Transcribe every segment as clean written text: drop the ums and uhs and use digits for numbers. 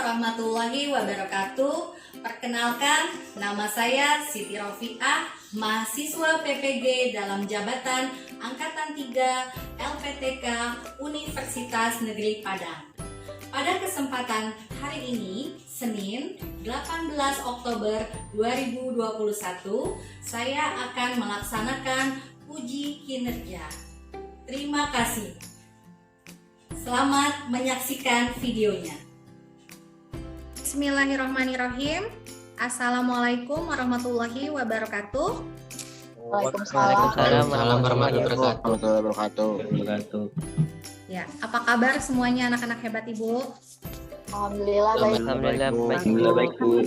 warahmatullahi wabarakatuh. Perkenalkan, nama saya Siti Rofiah, mahasiswa PPG dalam jabatan Angkatan 3 LPTK Universitas Negeri Padang. Pada kesempatan hari ini, Senin 18 Oktober 2021, saya akan melaksanakan uji kinerja. Terima kasih. Selamat menyaksikan videonya. Bismillahirrahmanirrahim. Assalamualaikum warahmatullahi wabarakatuh. Waalaikumsalam warahmatullahi wabarakatuh. Ya, apa kabar semuanya anak-anak hebat Ibu? Alhamdulillah baik. Alhamdulillah baik Bu.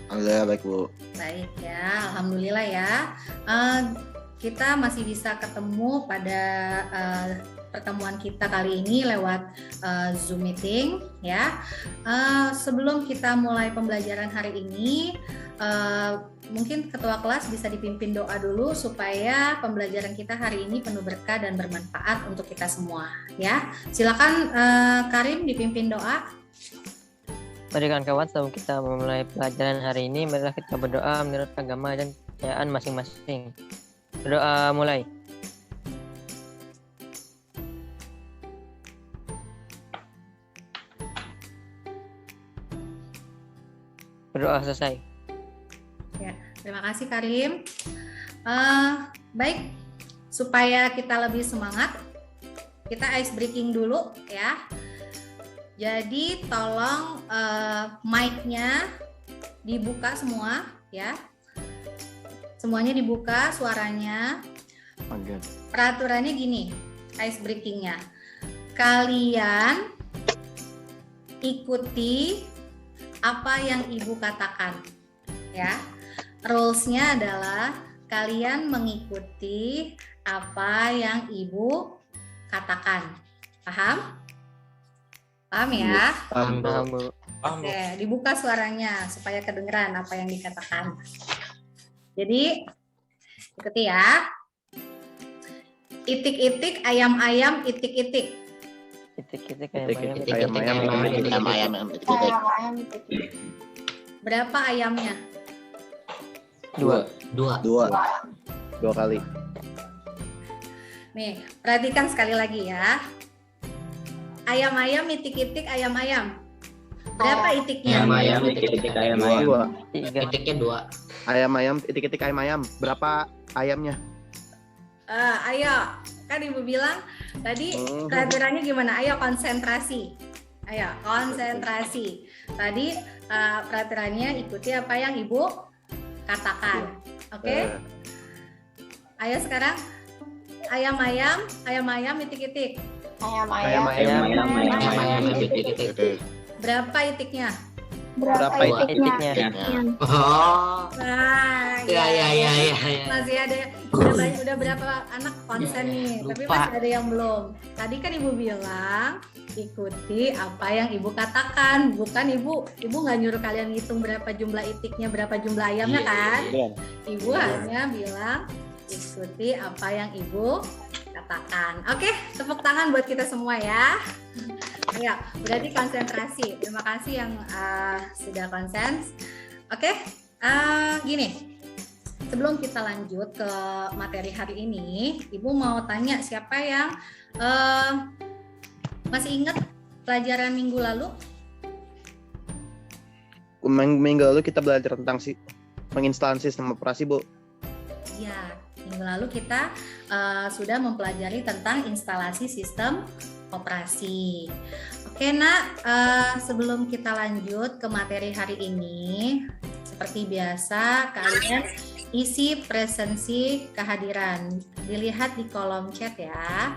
Alhamdulillah baik Bu. Baik ya, alhamdulillah ya. Kita masih bisa ketemu pada pertemuan kita kali ini lewat Zoom meeting ya. Sebelum kita mulai pembelajaran hari ini, mungkin ketua kelas bisa dipimpin doa dulu supaya pembelajaran kita hari ini penuh berkah dan bermanfaat untuk kita semua ya. Silakan Karim dipimpin doa. Mari kawan-kawan, sebelum kita memulai pelajaran hari ini, marilah kita berdoa menurut agama dan kepercayaan masing-masing. Berdoa mulai. Berdoa selesai. Ya, terima kasih Karim. Baik, supaya kita lebih semangat, kita ice breaking dulu ya. Jadi tolong mic-nya dibuka semua ya. Semuanya dibuka suaranya. Peraturannya gini, ice breaking-nya. Kalian ikuti apa yang Ibu katakan ya. Rules-nya adalah kalian mengikuti apa yang Ibu katakan. Paham? Paham ya? Paham, Bu. Oke, dibuka suaranya supaya kedengeran apa yang dikatakan. Jadi, ikuti ya. Itik-itik, ayam-ayam, itik-itik. Itik-itik Ayam-ayam. Berapa ayamnya? Dua kali. Nih, perhatikan sekali lagi ya. Ayam-ayam, itik-itik, ayam-ayam. Berapa itiknya? Ayam-ayam, itik-itik, ayam-ayam. Dua. Itiknya 2. Ayam-ayam, itik-itik ayam-ayam. Berapa ayamnya? Ayo, kan Ibu bilang tadi peraturannya gimana? Ayo konsentrasi. Ayo konsentrasi. Tadi peraturannya ikuti apa yang Ibu katakan. Oke? Ayo sekarang ayam-ayam, ayam-ayam, itik-itik. Ayam-ayam, itik-itik. Berapa itiknya? Berapa itiknya? Oh. Nah, Ya. masih ada udah berapa anak konsen nih, tapi Lupa. masih ada yang belum. Tadi kan Ibu bilang ikuti apa yang Ibu katakan, bukan Ibu nggak nyuruh kalian ngitung berapa jumlah itiknya, berapa jumlah ayamnya kan? Ibu hanya bilang ikuti apa yang Ibu katakan. Oke, tepuk tangan buat kita semua ya. Ya, berarti konsentrasi. Terima kasih yang sudah konsen. Oke, gini. Sebelum kita lanjut ke materi hari ini, Ibu mau tanya siapa yang masih ingat pelajaran minggu lalu? Minggu lalu kita belajar tentang menginstal sistem operasi, Bu. Ya, minggu lalu kita sudah mempelajari tentang instalasi sistem operasi. Oke nak, sebelum kita lanjut ke materi hari ini, seperti biasa kalian isi presensi kehadiran. Dilihat di kolom chat ya.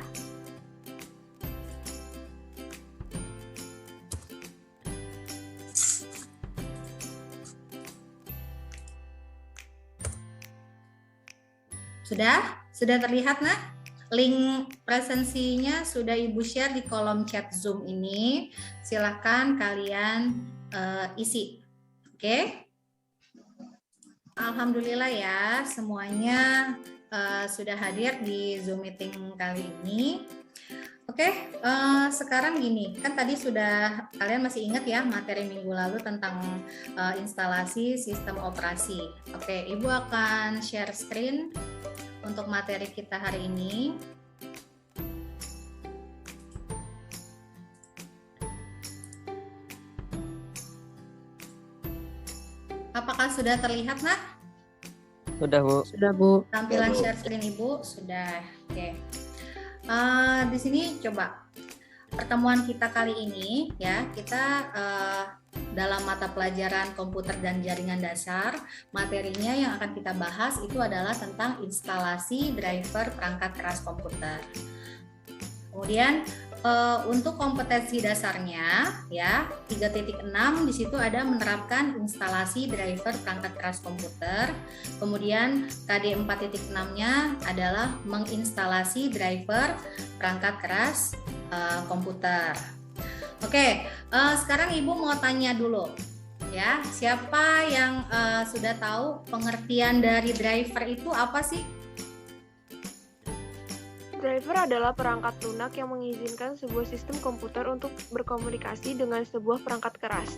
Sudah terlihat nak? Link presensinya sudah Ibu share di kolom chat Zoom ini. Silahkan kalian isi. Oke? Alhamdulillah ya, semuanya sudah hadir di Zoom meeting kali ini. Oke. Sekarang gini, kan tadi sudah kalian masih ingat ya materi minggu lalu tentang instalasi sistem operasi. Oke, Ibu akan share screen untuk materi kita hari ini. Apakah sudah terlihat, Nak? Sudah, Bu. Sudah, Bu. Tampilan share screen Ibu sudah. Oke. Di sini coba pertemuan kita kali ini ya, kita dalam mata pelajaran komputer dan jaringan dasar, materinya yang akan kita bahas itu adalah tentang instalasi driver perangkat keras komputer. Kemudian untuk kompetensi dasarnya ya 3.6 di situ ada menerapkan instalasi driver perangkat keras komputer. Kemudian KD 4.6-nya adalah menginstalasi driver perangkat keras komputer. Oke, sekarang Ibu mau tanya dulu ya, siapa yang sudah tahu pengertian dari driver itu apa sih? Driver adalah perangkat lunak yang mengizinkan sebuah sistem komputer untuk berkomunikasi dengan sebuah perangkat keras.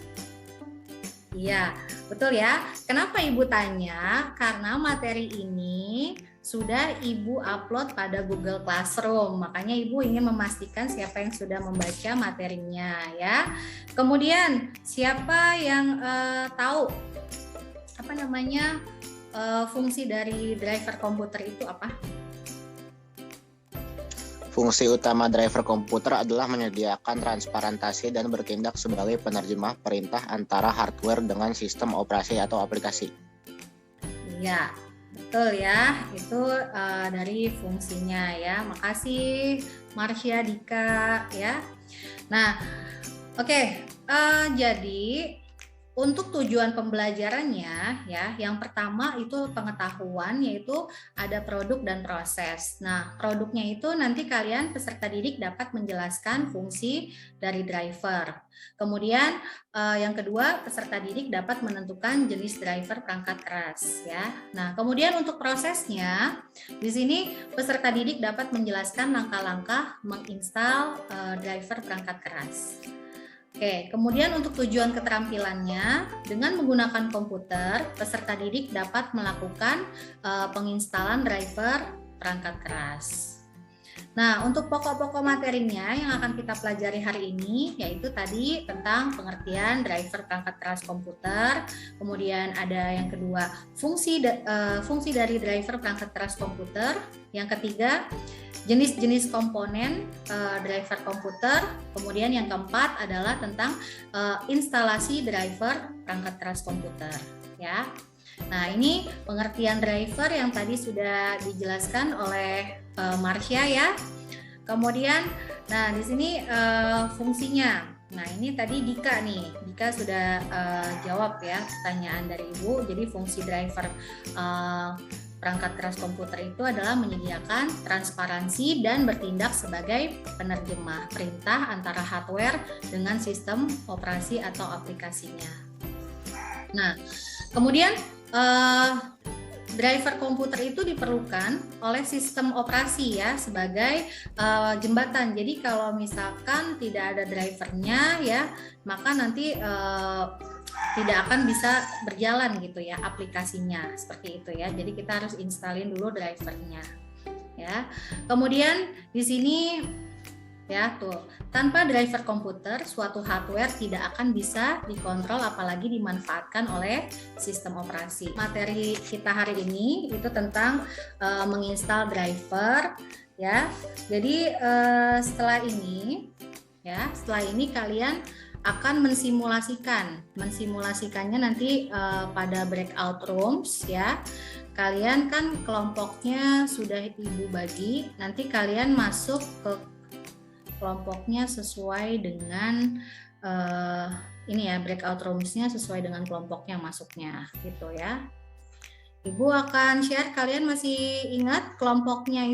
Iya, betul ya. Kenapa Ibu tanya? Karena materi ini sudah Ibu upload pada Google Classroom. Makanya Ibu ingin memastikan siapa yang sudah membaca materinya ya. Kemudian siapa yang tahu apa namanya fungsi dari driver komputer itu apa? Fungsi utama driver komputer adalah menyediakan transparentasi dan bertindak sebagai penerjemah perintah antara hardware dengan sistem operasi atau aplikasi. Iya, betul ya. Itu dari fungsinya ya. Makasih Marsha, Dika ya. Nah, oke. Jadi untuk tujuan pembelajarannya ya, yang pertama itu pengetahuan, yaitu ada produk dan proses. Nah, produknya itu nanti kalian peserta didik dapat menjelaskan fungsi dari driver. Kemudian yang kedua, peserta didik dapat menentukan jenis driver perangkat keras ya. Nah, kemudian untuk prosesnya di sini peserta didik dapat menjelaskan langkah-langkah menginstal driver perangkat keras. Oke, kemudian untuk tujuan keterampilannya, dengan menggunakan komputer, peserta didik dapat melakukan penginstalan driver perangkat keras. Nah, untuk pokok-pokok materinya yang akan kita pelajari hari ini, yaitu tadi tentang pengertian driver perangkat keras komputer, kemudian ada yang kedua, fungsi dari driver perangkat keras komputer, yang ketiga, jenis-jenis komponen driver komputer, kemudian yang keempat adalah tentang instalasi driver perangkat keras komputer ya. Nah, ini pengertian driver yang tadi sudah dijelaskan oleh Marsha ya. Kemudian nah di sini fungsinya. Nah, ini tadi Dika nih. Dika sudah jawab ya pertanyaan dari Ibu. Jadi fungsi driver perangkat keras komputer itu adalah menyediakan transparansi dan bertindak sebagai penerjemah perintah antara hardware dengan sistem operasi atau aplikasinya. Nah, kemudian driver komputer itu diperlukan oleh sistem operasi ya sebagai jembatan. Jadi kalau misalkan tidak ada drivernya ya, maka nanti tidak akan bisa berjalan gitu ya aplikasinya, seperti itu ya. Jadi kita harus instalin dulu drivernya ya. Kemudian di sini ya tuh, tanpa driver komputer suatu hardware tidak akan bisa dikontrol apalagi dimanfaatkan oleh sistem operasi. Materi kita hari ini itu tentang menginstal driver ya. Jadi setelah ini kalian akan mensimulasikannya nanti pada breakout rooms ya. Kalian kan kelompoknya sudah Ibu bagi, nanti kalian masuk ke kelompoknya sesuai dengan ini ya, breakout rooms-nya sesuai dengan kelompoknya masuknya gitu ya. Ibu akan share, kalian masih ingat kelompoknya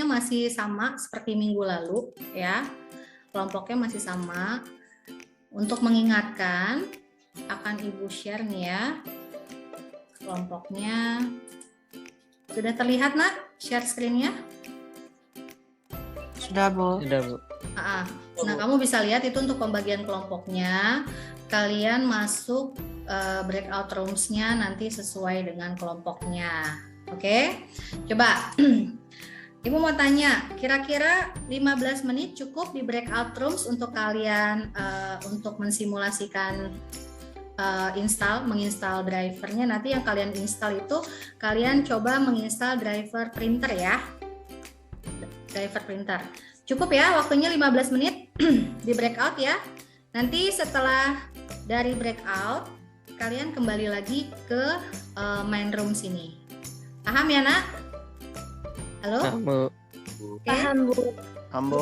masih sama seperti minggu lalu ya. Kelompoknya masih sama. Untuk mengingatkan, akan Ibu share nih ya. Kelompoknya. Sudah terlihat, Nak? Share screen-nya? Sudah, Bu. Sudah, Bu. Nah, kamu bisa lihat itu untuk pembagian kelompoknya. Kalian masuk breakout rooms-nya nanti sesuai dengan kelompoknya. Oke? Coba. Ibu mau tanya, kira-kira 15 menit cukup di breakout rooms untuk kalian untuk mensimulasikan menginstal drivernya. Nanti yang kalian install itu kalian coba menginstal driver printer ya. Driver printer. Cukup ya waktunya 15 menit di breakout ya. Nanti setelah dari breakout kalian kembali lagi ke main room sini. Paham ya, Nak? Halo? Paham, Bu. Oke. Paham, Bu. Ambo.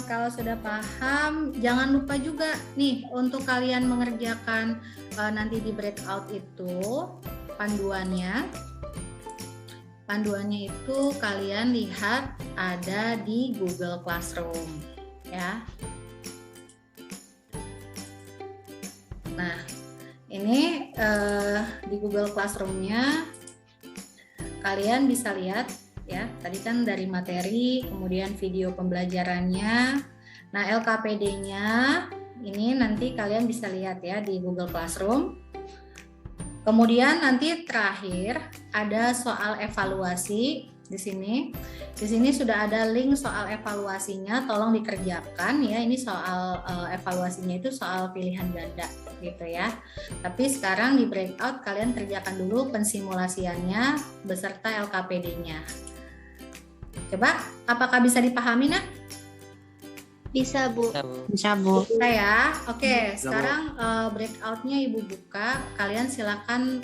Kalau sudah paham, jangan lupa juga nih untuk kalian mengerjakan nanti di breakout itu panduannya. Panduannya itu kalian lihat ada di Google Classroom, ya. Nah, ini di Google Classroom-nya kalian bisa lihat. Ya, tadi kan dari materi, kemudian video pembelajarannya. Nah, LKPD-nya ini nanti kalian bisa lihat ya di Google Classroom. Kemudian nanti terakhir ada soal evaluasi di sini. Di sini sudah ada link soal evaluasinya, tolong dikerjakan ya. Ini soal evaluasinya itu soal pilihan ganda gitu ya. Tapi sekarang di breakout kalian kerjakan dulu pensimulasiannya beserta LKPD-nya. Coba, apakah bisa dipahami, Nak? Bisa, Bu. Bisa, Bu. Bisa ya. Oke, sekarang breakout-nya Ibu buka. Kalian silakan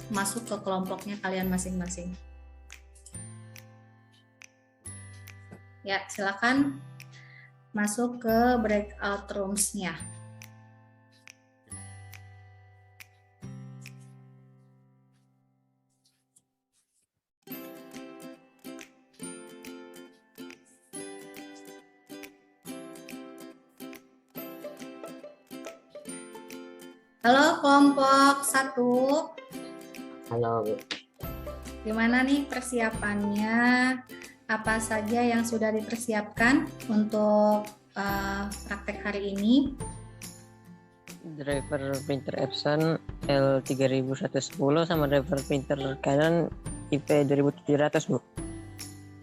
masuk ke kelompoknya kalian masing-masing. Ya, silakan masuk ke breakout rooms-nya. Halo kelompok 1. Halo, Bu. Gimana nih persiapannya? Apa saja yang sudah dipersiapkan untuk praktek hari ini? Driver printer Epson L3110 sama driver printer Canon IP 2700, Bu.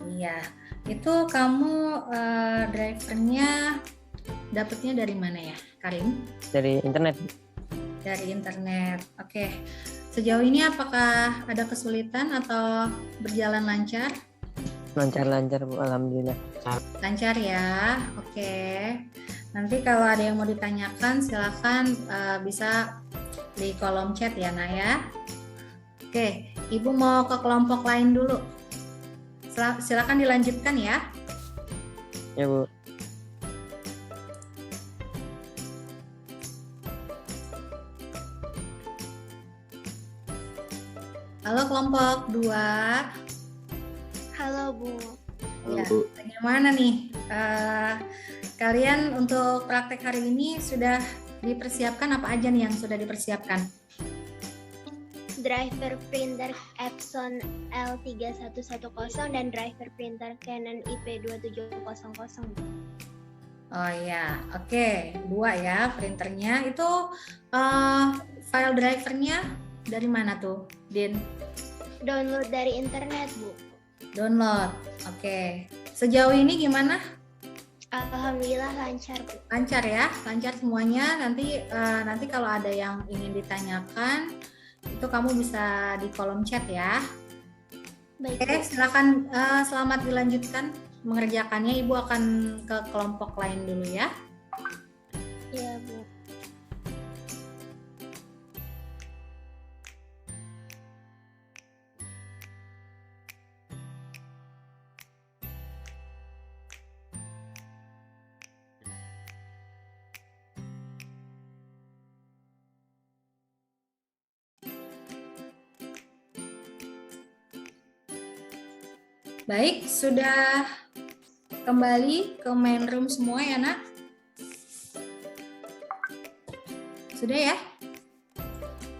Iya, itu kamu drivernya dapetnya dari mana ya, Karim? Dari internet, Bu. Dari internet. Oke. Sejauh ini apakah ada kesulitan atau berjalan lancar? Lancar-lancar, Bu. Alhamdulillah. Lancar ya. Oke. Nanti kalau ada yang mau ditanyakan silakan bisa di kolom chat ya, Naya. Oke, Ibu mau ke kelompok lain dulu. Silakan dilanjutkan ya. Ya, Bu. Halo kelompok 2. Halo, Bu. Ya, bagaimana nih? Kalian untuk praktek hari ini sudah dipersiapkan apa aja nih yang sudah dipersiapkan? Driver printer Epson L3110 dan driver printer Canon IP2700. Oh ya, oke. 2 ya printernya. Itu file drivernya dari mana tuh, Din? Download dari internet, Bu. Download. Oke. Sejauh ini gimana? Alhamdulillah lancar, Bu. Lancar ya, lancar semuanya. Nanti kalau ada yang ingin ditanyakan, itu kamu bisa di kolom chat ya. Baik, Oke, Bu. silakan selamat dilanjutkan mengerjakannya. Ibu akan ke kelompok lain dulu ya. Iya, Bu. Baik, sudah kembali ke main room semua ya, Nak? Sudah ya?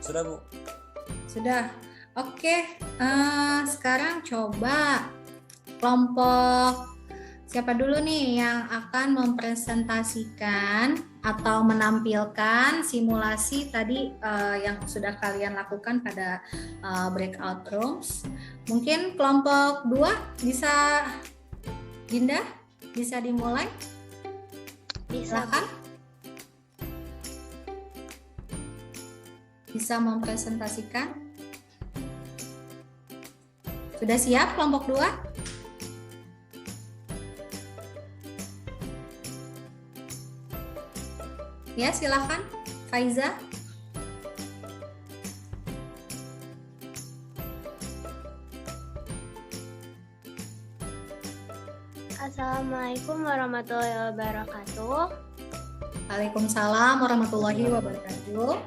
Sudah, Bu. Sudah. Oke, sekarang coba kelompok Siapa dulu nih yang akan mempresentasikan atau menampilkan simulasi tadi yang sudah kalian lakukan pada breakout rooms? Mungkin kelompok 2 bisa, Dinda, bisa dimulai? Bisa. Silakan. Bisa mempresentasikan? Sudah siap kelompok 2? Ya, silakan, Faiza. Assalamualaikum warahmatullahi wabarakatuh. Waalaikumsalam warahmatullahi wabarakatuh.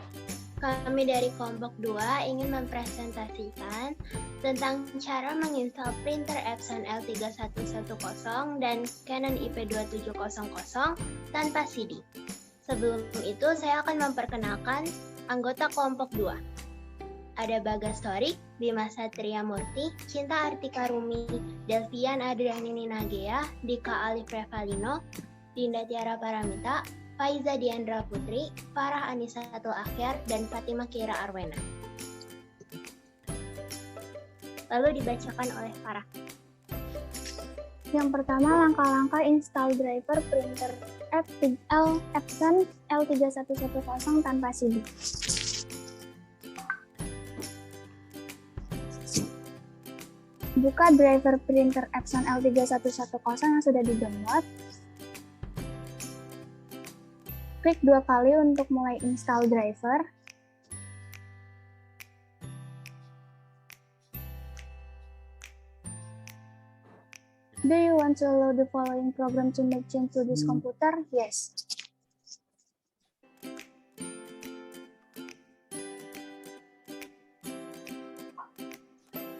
Kami dari kelompok 2 ingin mempresentasikan tentang cara menginstal printer Epson L3110 dan Canon IP2700 tanpa CD. Sebelum itu, saya akan memperkenalkan anggota kelompok 2. Ada Bagas Torik, Bima Satria Murti, Cinta Artika Rumi, Delvian Adrianini Nagea, Dika Alif Revalino, Dinda Tiara Paramita, Faiza Diandra Putri, Farah Anisatul Akhir, dan Fatima Kira Arwena. Lalu dibacakan oleh Farah. Yang pertama, langkah-langkah install driver printer Epson L3110 tanpa CD. Buka driver printer Epson L3110 yang sudah di-download. Klik 2 kali untuk mulai install driver. Do you want to load the following program to make change to this computer? Yes.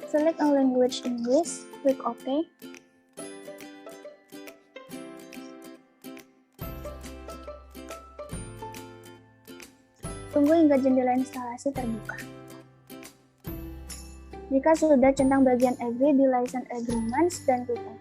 Select a language English, click OK. Tunggu hingga jendela instalasi terbuka. Jika sudah, centang bagian Agree di License Agreements dan klik OK.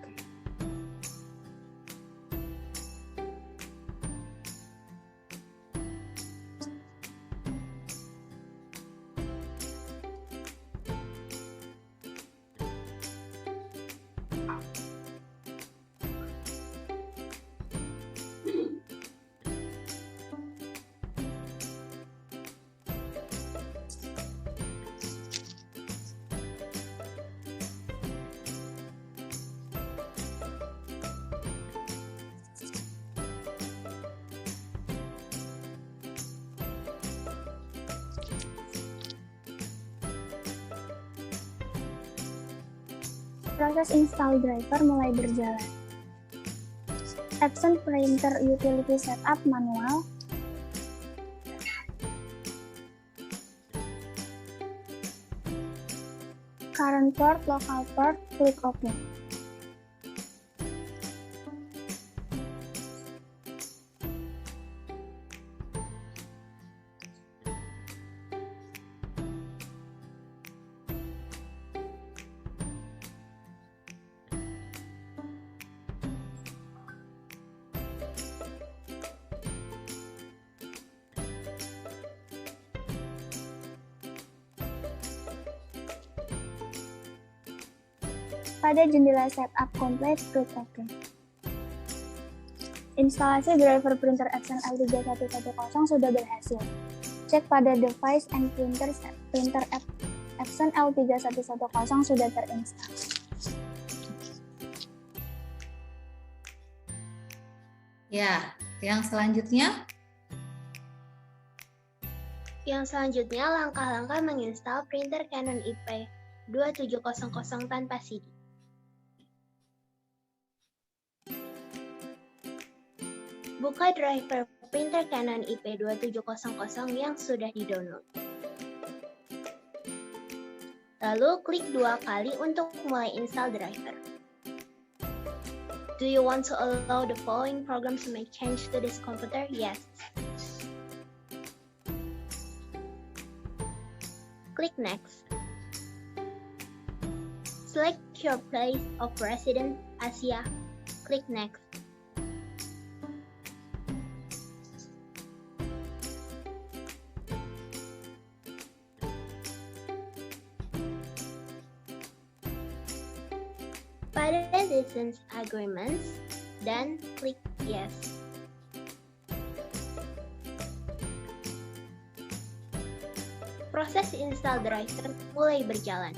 Proses install driver mulai berjalan. Epson Printer Utility Setup Manual. Current port, local port, klik OK. Pada jendela setup complete, klik OK. Instalasi driver printer Epson L3110 sudah berhasil. Cek pada device and printer Epson L3110 sudah terinstall. Ya, yang selanjutnya. Yang selanjutnya, langkah-langkah menginstal printer Canon IP2700 tanpa CD. Buka driver printer Canon IP2700 yang sudah di-download. Lalu klik 2 kali untuk mulai install driver. Do you want to allow the following programs to make change to this computer? Yes. Click Next. Select your place of residence, Asia. klik next. Pada license agreements, dan klik yes. Proses install driver mulai berjalan.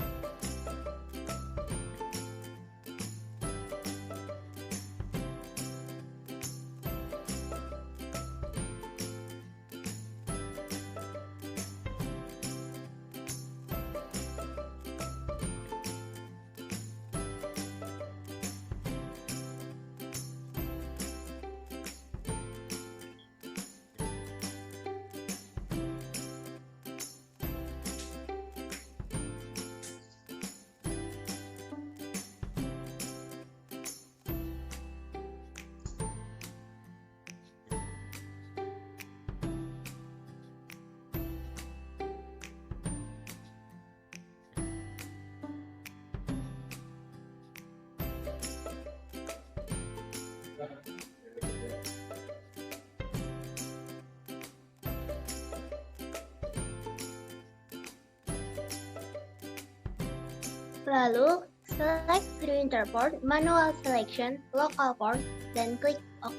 Lalu, select printer port, manual selection, local port, dan klik OK.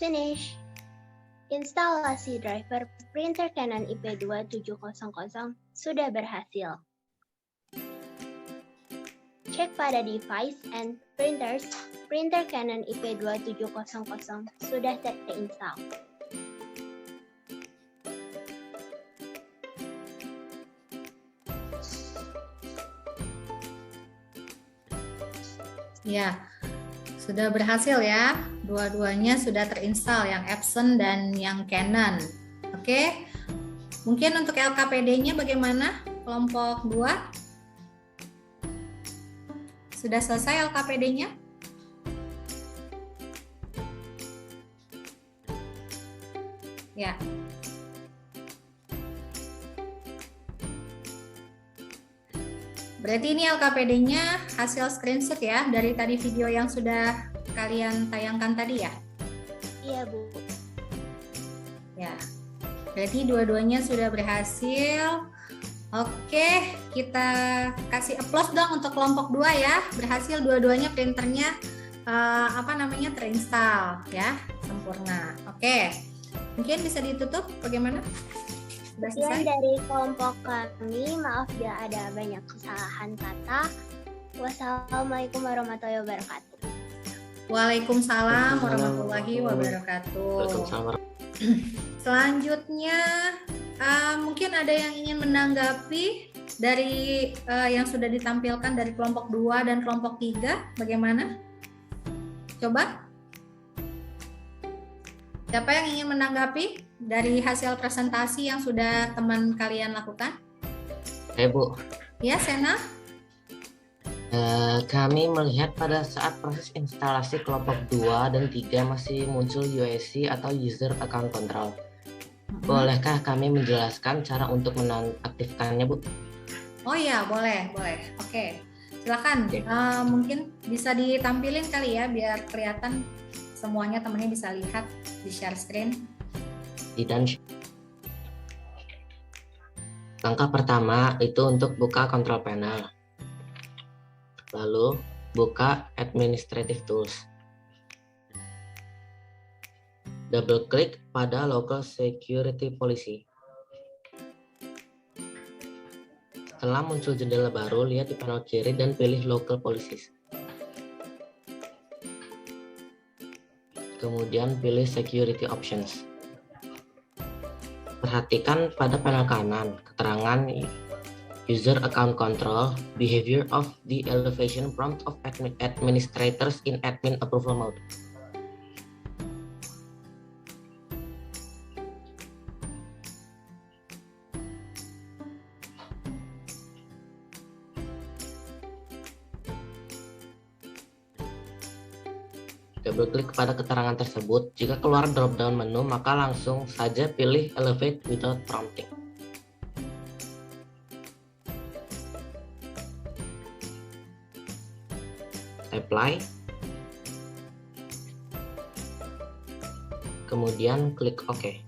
Finish. Instalasi driver printer Canon IP2700 sudah berhasil. Cek pada device and printers, printer Canon IP2700 sudah terinstall. Ya, sudah berhasil ya. Dua-duanya sudah terinstall, yang Epson dan yang Canon. Oke, mungkin untuk LKPD-nya bagaimana? Kelompok 2? Sudah selesai LKPD-nya? Ya. Berarti ini LKPD-nya hasil screenshot ya dari tadi video yang sudah kalian tayangkan tadi ya? Iya, Bu. Ya. Berarti dua-duanya sudah berhasil. Oke, kita kasih applause dong untuk kelompok 2 ya. Berhasil dua-duanya, printernya terinstall ya, sempurna. Oke. Mungkin bisa ditutup bagaimana? Sudah selesai? Sekian dari kelompok kami, maaf bila ada banyak kesalahan kata. Wassalamualaikum warahmatullahi wabarakatuh. Waalaikumsalam warahmatullahi wabarakatuh. Selanjutnya, mungkin ada yang ingin menanggapi dari yang sudah ditampilkan dari kelompok 2 dan kelompok 3, bagaimana? Coba. Siapa yang ingin menanggapi dari hasil presentasi yang sudah teman kalian lakukan? Bu. Ya, Sena? Kami melihat pada saat proses instalasi kelompok 2 dan 3 masih muncul UAC atau User Account Control. Bolehkah kami menjelaskan cara untuk menonaktifkannya, Bu? Oh iya, boleh. Oke, silakan. Mungkin bisa ditampilin kali ya, biar kelihatan semuanya, temennya bisa lihat di share screen. Dan langkah pertama itu untuk buka control panel. Lalu buka Administrative Tools. Double klik pada Local Security Policy. Setelah muncul jendela baru, lihat di panel kiri dan pilih Local Policies. Kemudian pilih Security Options. Perhatikan pada panel kanan, keterangan User Account Control, Behavior of the Elevation Prompt of Administrators in Admin Approval Mode. berklik kepada keterangan tersebut. Jika keluar drop-down menu, maka langsung saja pilih Elevate without prompting. Apply. Kemudian klik OK.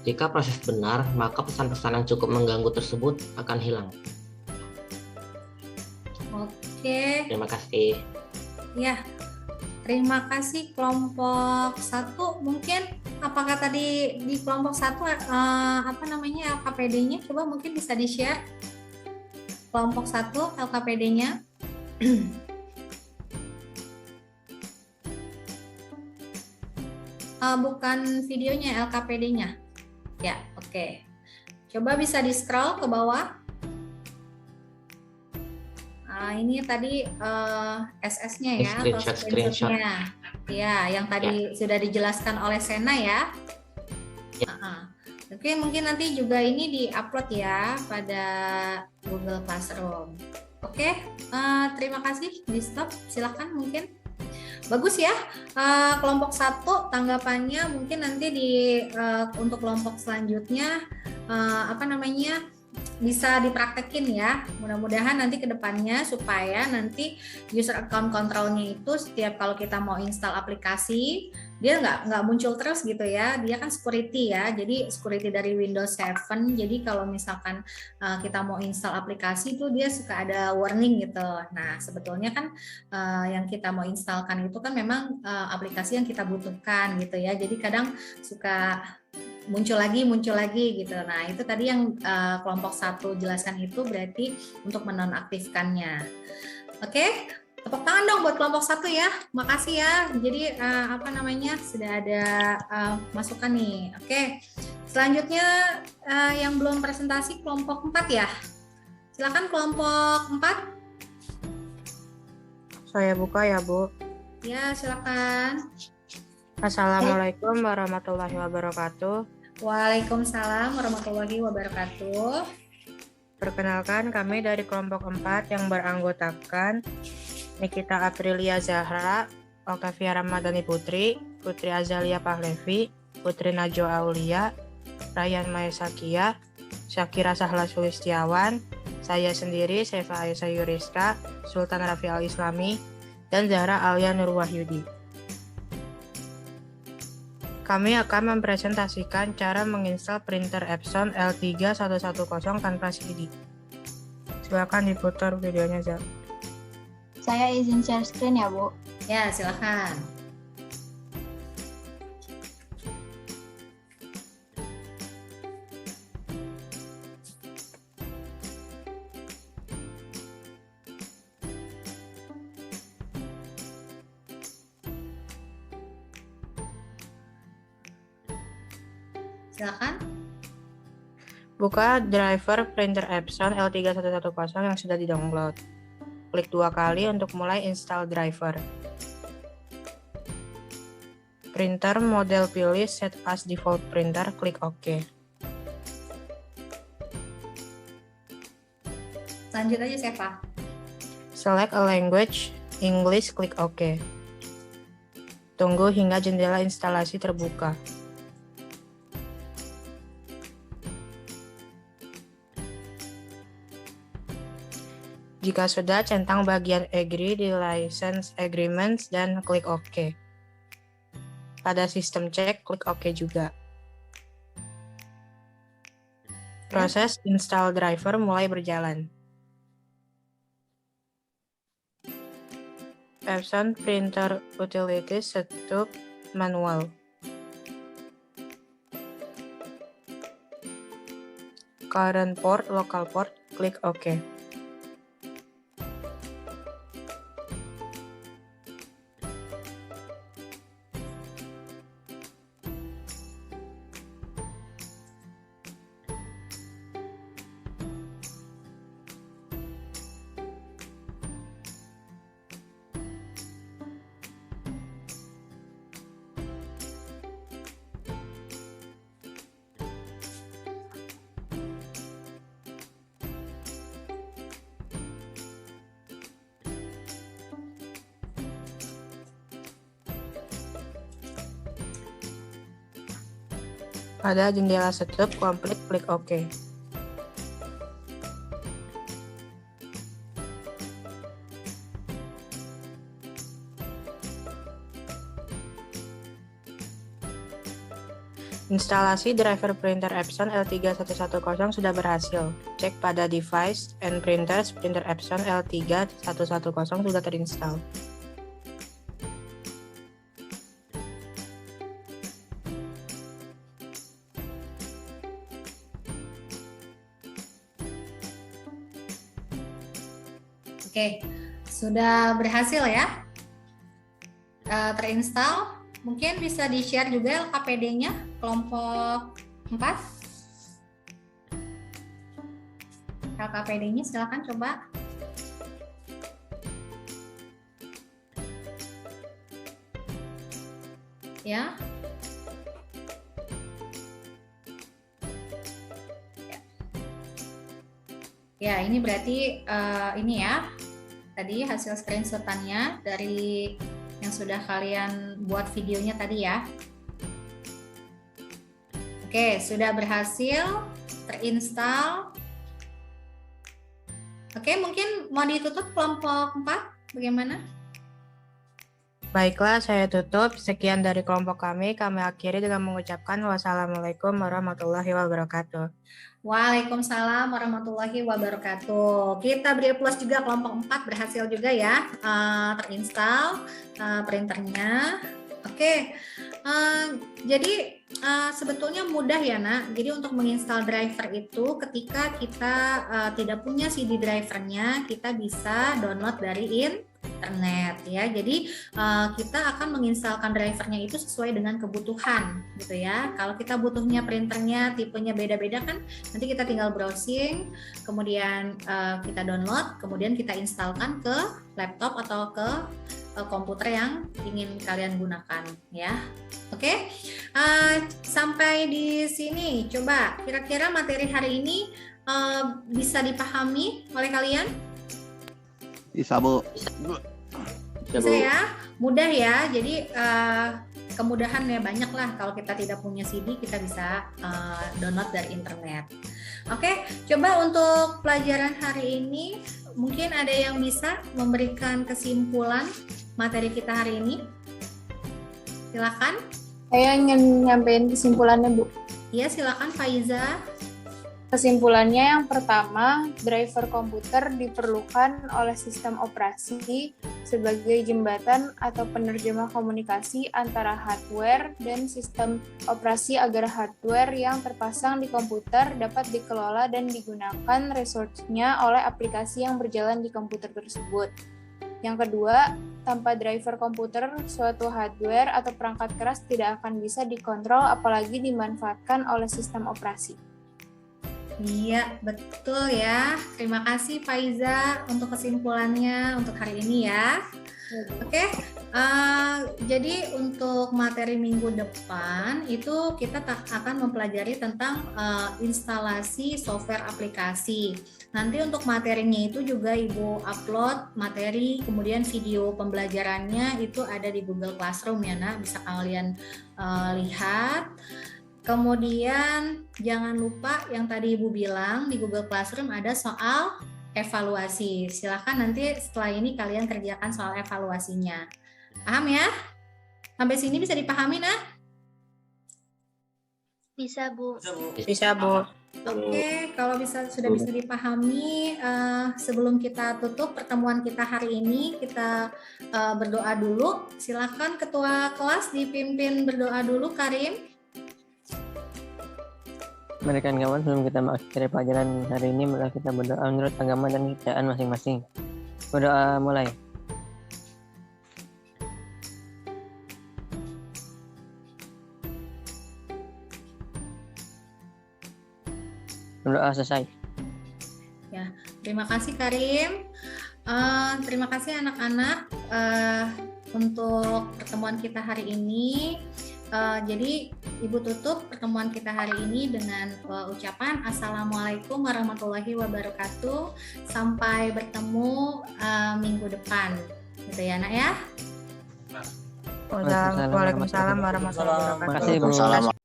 Jika proses benar, maka pesan-pesan yang cukup mengganggu tersebut akan hilang. Oke. Terima kasih. Ya, terima kasih kelompok 1. Mungkin apakah tadi di kelompok 1 apa namanya LKPD-nya? Coba mungkin bisa di-share. Kelompok 1 LKPD-nya. Bukan videonya, LKPD-nya. Ya, oke. Coba bisa di-scroll ke bawah. Ini tadi SS-nya ya, atau screenshot-nya. Ya, yang tadi sudah dijelaskan oleh Sena ya. Oke, mungkin nanti juga ini di-upload ya pada Google Classroom. Oke, terima kasih. Di-stop, silakan mungkin. Bagus ya, kelompok 1 tanggapannya mungkin nanti untuk kelompok selanjutnya apa namanya bisa dipraktekin ya. Mudah-mudahan nanti ke depannya supaya nanti user account control-nya itu setiap kalau kita mau install aplikasi dia nggak muncul terus gitu ya. Dia kan security ya, jadi security dari Windows 7. Jadi kalau misalkan kita mau install aplikasi itu dia suka ada warning gitu. Nah sebetulnya kan yang kita mau instalkan itu kan memang aplikasi yang kita butuhkan gitu ya. Jadi kadang suka muncul lagi gitu. Nah itu tadi yang kelompok 1 jelaskan itu berarti untuk menonaktifkannya. Oke, tepuk tangan dong buat kelompok 1 ya. Makasih ya. Jadi apa namanya sudah ada masukan nih. Oke, selanjutnya yang belum presentasi kelompok 4 ya. Silakan kelompok 4. Saya buka ya Bu. Ya silakan. Assalamualaikum warahmatullahi wabarakatuh. Waalaikumsalam warahmatullahi wabarakatuh. Perkenalkan, kami dari kelompok 4 yang beranggotakan Nikita Aprilia Zahra, Octavia Ramadhani Putri, Putri Azalia Pahlevi, Putri Najwa Aulia, Ryan Maesakia, Syakira Sahla Sulistiawan, saya sendiri Seva Aisyah Yuriska, Sultan Rafi Al-Islami, dan Zahra Alia Nur Wahyudi. Kami akan mempresentasikan cara menginstal printer Epson L3110 tanpa CD. Silakan diputar videonya, Zal. Saya izin share screen ya, Bu. Ya, silakan. Silakan. Buka driver printer Epson L3110 yang sudah di-download. Klik 2 kali untuk mulai install driver. Printer model pilih set as default printer, klik OK. Lanjut aja, Seva. Select a language, English, klik OK. Tunggu hingga jendela instalasi terbuka. Jika sudah, centang bagian Agree di License Agreements dan klik OK. Pada sistem cek, klik OK juga. Proses install driver mulai berjalan. Epson Printer Utilities Setup Manual. Current port, local port, klik OK. Pada jendela setup komplit, klik OK. Instalasi driver printer Epson L3110 sudah berhasil. Cek pada device and printers, printer Epson L3110 sudah terinstall. Oke, sudah berhasil ya terinstall. Mungkin bisa di-share juga LKPD-nya kelompok 4. LKPD-nya silakan coba. Ya. Ya, ini berarti ini ya. Tadi hasil screenshot-annya dari yang sudah kalian buat videonya tadi ya. Oke, sudah berhasil terinstall. Oke, mungkin mau ditutup kelompok 4, bagaimana? Baiklah, saya tutup. Sekian dari kelompok kami. Kami akhiri dengan mengucapkan wassalamualaikum warahmatullahi wabarakatuh. Waalaikumsalam warahmatullahi wabarakatuh. Kita beri plus juga kelompok 4 berhasil juga ya terinstall printernya. Oke, jadi sebetulnya mudah ya nak. Jadi untuk menginstal driver itu ketika kita tidak punya CD drivernya, kita bisa download dari internet ya. Jadi kita akan menginstalkan drivernya itu sesuai dengan kebutuhan gitu ya. Kalau kita butuhnya printernya tipenya beda-beda kan, nanti kita tinggal browsing, kemudian kita download, kemudian kita instalkan ke laptop atau ke komputer yang ingin kalian gunakan ya. Oke, sampai di sini coba kira-kira materi hari ini bisa dipahami oleh kalian? Bisa, Bu. Bisa ya, mudah ya. Jadi kemudahan ya banyak lah. Kalau kita tidak punya CD, kita bisa download dari internet. Oke, coba untuk pelajaran hari ini mungkin ada yang bisa memberikan kesimpulan materi kita hari ini. Silakan. Saya ingin nyampein kesimpulannya, Bu. Iya, silakan Faiza. Kesimpulannya yang pertama, driver komputer diperlukan oleh sistem operasi sebagai jembatan atau penerjemah komunikasi antara hardware dan sistem operasi agar hardware yang terpasang di komputer dapat dikelola dan digunakan resource-nya oleh aplikasi yang berjalan di komputer tersebut. Yang kedua, tanpa driver komputer, suatu hardware atau perangkat keras tidak akan bisa dikontrol apalagi dimanfaatkan oleh sistem operasi. Iya, betul ya. Terima kasih Faiza untuk kesimpulannya untuk hari ini ya. Oke, jadi untuk materi minggu depan itu kita akan mempelajari tentang instalasi software aplikasi. Nanti untuk materinya itu juga Ibu upload materi, kemudian video pembelajarannya itu ada di Google Classroom ya nak, bisa kalian lihat. Kemudian jangan lupa yang tadi Ibu bilang di Google Classroom ada soal evaluasi. Silakan nanti setelah ini kalian kerjakan soal evaluasinya. Paham ya? Sampai sini bisa dipahami nah? Bisa, Bu. Bisa, Bu. Oke, kalau sudah bisa dipahami, sebelum kita tutup pertemuan kita hari ini, kita berdoa dulu. Silakan Ketua Kelas dipimpin berdoa dulu, Karim. Berikan kawan, sebelum kita mengakhiri pelajaran hari ini, mari kita berdoa menurut agama dan kepercayaan masing-masing. Berdoa mulai. Berdoa selesai. Ya, terima kasih Karim. Terima kasih anak-anak untuk pertemuan kita hari ini. Jadi Ibu tutup pertemuan kita hari ini dengan ucapan Assalamualaikum warahmatullahi wabarakatuh. Sampai bertemu minggu depan, gitu ya nak ya. Waalaikumsalam warahmatullahi wabarakatuh. Terima kasih, Bu.